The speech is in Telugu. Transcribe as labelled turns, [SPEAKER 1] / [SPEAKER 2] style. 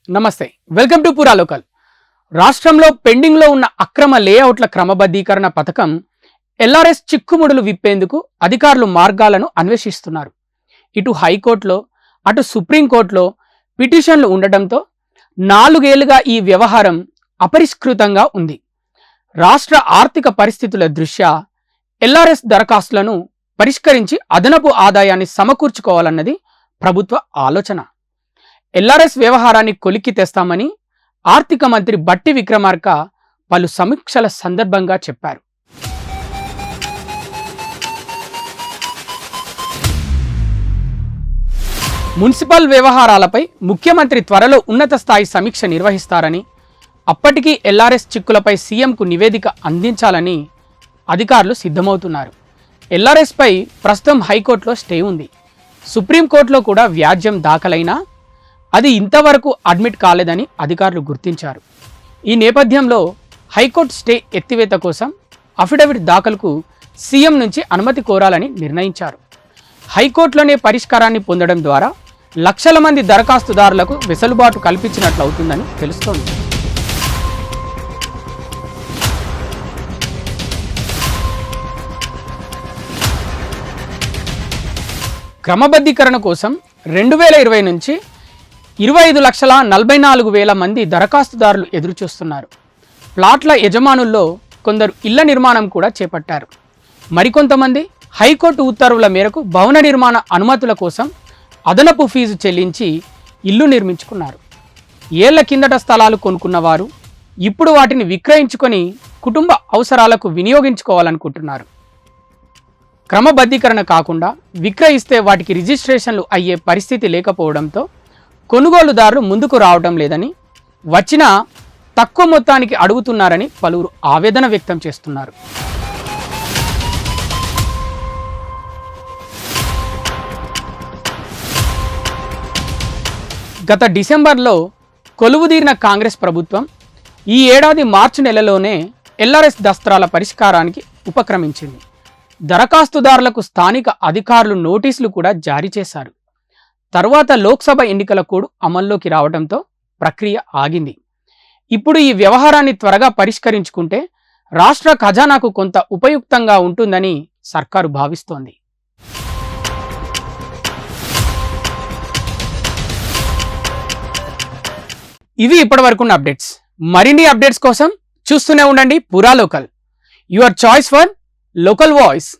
[SPEAKER 1] నమస్తే, వెల్కమ్ టు పురా లోకల్. రాష్ట్రంలో పెండింగ్లో ఉన్న అక్రమ లేఅవుట్ల క్రమబద్ధీకరణ పథకం ఎల్ఆర్ఎస్ చిక్కుముడులు విప్పేందుకు అధికారులు మార్గాలను అన్వేషిస్తున్నారు. ఇటు హైకోర్టులో అటు సుప్రీంకోర్టులో పిటిషన్లు ఉండటంతో 4 ఏళ్లుగా ఈ వ్యవహారం అపరిష్కృతంగా ఉంది. రాష్ట్ర ఆర్థిక పరిస్థితుల దృష్ట్యా ఎల్ఆర్ఎస్ దరఖాస్తులను పరిష్కరించి అదనపు ఆదాయాన్ని సమకూర్చుకోవాలన్నది ప్రభుత్వ ఆలోచన. ఎల్ఆర్ఎస్ వ్యవహారాన్ని కొలిక్కి తెస్తామని ఆర్థిక మంత్రి బట్టి విక్రమార్క పలు సమీక్షల సందర్భంగా చెప్పారు. మున్సిపల్ వ్యవహారాలపై ముఖ్యమంత్రి త్వరలో ఉన్నత స్థాయి సమీక్ష నిర్వహిస్తారని, అప్పటికీ ఎల్ఆర్ఎస్ చిక్కులపై సీఎంకు నివేదిక అందించాలని అధికారులు సిద్ధమవుతున్నారు. ఎల్ఆర్ఎస్పై ప్రస్తుతం హైకోర్టులో స్టే ఉంది. సుప్రీంకోర్టులో కూడా వ్యాజ్యం దాఖలైనా అది ఇంతవరకు అడ్మిట్ కాలేదని అధికారులు గుర్తించారు. ఈ నేపథ్యంలో హైకోర్టు స్టే ఎత్తివేత కోసం అఫిడవిట్ దాఖలుకు సీఎం నుంచి అనుమతి కోరాలని నిర్ణయించారు. హైకోర్టులోనే పరిష్కారాన్ని పొందడం ద్వారా లక్షల మంది దరఖాస్తుదారులకు వెసులుబాటు కల్పించినట్లవుతుందని తెలుస్తోంది. క్రమబద్ధీకరణ కోసం 2020 నుంచి 25,44,000 మంది దరఖాస్తుదారులు ఎదురుచూస్తున్నారు. ప్లాట్ల యజమానుల్లో కొందరు ఇళ్ల నిర్మాణం కూడా చేపట్టారు. మరికొంతమంది హైకోర్టు ఉత్తర్వుల మేరకు భవన నిర్మాణ అనుమతుల కోసం అదనపు ఫీజు చెల్లించి ఇల్లు నిర్మించుకున్నారు. ఏళ్ల కిందట స్థలాలు కొనుక్కున్నవారు ఇప్పుడు వాటిని విక్రయించుకొని కుటుంబ అవసరాలకు వినియోగించుకోవాలనుకుంటున్నారు. క్రమబద్ధీకరణ కాకుండా విక్రయిస్తే వాటికి రిజిస్ట్రేషన్లు అయ్యే పరిస్థితి లేకపోవడంతో కొనుగోలుదారులు ముందుకు రావడం లేదని, వచ్చినా తక్కువ మొత్తానికి అడుగుతున్నారని పలువురు ఆవేదన వ్యక్తం చేస్తున్నారు. గత డిసెంబర్లో కొలువుదీరిన కాంగ్రెస్ ప్రభుత్వం ఈ ఏడాది మార్చి నెలలోనే ఎల్ఆర్ఎస్ దస్త్రాల పరిష్కారానికి ఉపక్రమించింది. దరఖాస్తుదారులకు స్థానిక అధికారులు నోటీసులు కూడా జారీ చేశారు. తర్వాత లోక్సభ ఎన్నికల కోడ్ అమల్లోకి రావడంతో ప్రక్రియ ఆగింది. ఇప్పుడు ఈ వ్యవహారాన్ని త్వరగా పరిష్కరించుకుంటే రాష్ట్ర ఖజానాకు కొంత ఉపయుక్తంగా ఉంటుందని సర్కారు భావిస్తోంది. ఇవి ఇప్పటివరకున్న అప్డేట్స్. మరిన్ని అప్డేట్స్ కోసం చూస్తూనే ఉండండి పురా local, your choice for local voice.